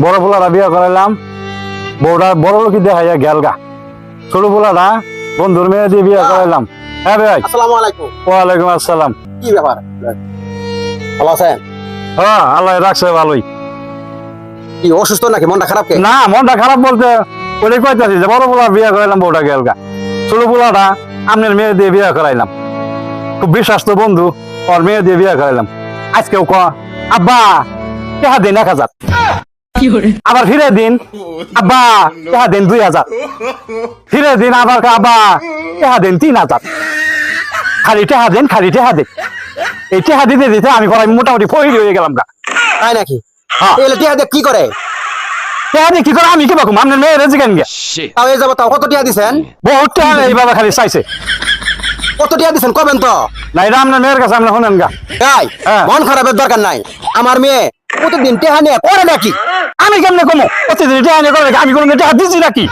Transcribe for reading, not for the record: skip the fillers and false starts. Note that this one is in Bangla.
বড় পোলাটা বিয়ে করাইলাম, বউটা বড় লোকই দেখাইয়া গেল গা। ছোট পোলাটা বন্ধুর মেয়ে দিয়ে বিয়ে করাইলাম। হ্যাঁ ভাই, আসসালামু আলাইকুম। ওয়ালাইকুম আসসালাম। কি ব্যাপার, ভালো আছেন? হ্যাঁ, আল্লাহ রাখছে ভালোই। কি অসুস্থ নাকি, মনটা খারাপ? কে? না, মনটা খারাপ বলতে ওটাই কইতাছি যে বড় পোলা বিয়ে করাইলাম, বউটা গেল গা। ছোট পোলাটা আপনার মেয়ে দিয়ে বিয়ে করাইলাম, খুব বিশ্বাস্ত বন্ধু, ওর মেয়ে দিয়ে বিয়ে করাইলাম। আজকেও আব্বা টাকা দিন 1,000, আবার ফিরে দিন আব্বা টাকা দিন 2,000, ফিরে দিন আবার আব্বা টাকা দিন 3,000। খালি টাকা দিন, খালি টাকা দিন। এই টাকা দিতে দিতে আমি করাই মোটামুটি ফহির হয়ে গেলাম গা। তাই নাকি? হ্যাঁ। এলে টিয়া দিয়ে কি করে? টাকা দিয়ে কি করে আমি কি বাকুম? আপনার মেয়ে রেজি কেন গিয়া? তাও এই যাবো, তাও কত টিয়া দিছেন? বহুত টাকা এই বাবা খালি চাইছে। কত টিয়া দিছেন কবেন তো? না, এটা আপনার মেয়ের কাছে আমরা শুনেন গা। তাই হ্যাঁ। মন খারাপের দরকার নাই। আমার মেয়ে প্রতিদিন টিয়া নিয়ে পড়ে নাকি? আমি কেমনে কমো? প্রতিদিন টাকা নিয়ে করে, আমি কোনো টাকা দিচ্ছি নাকি?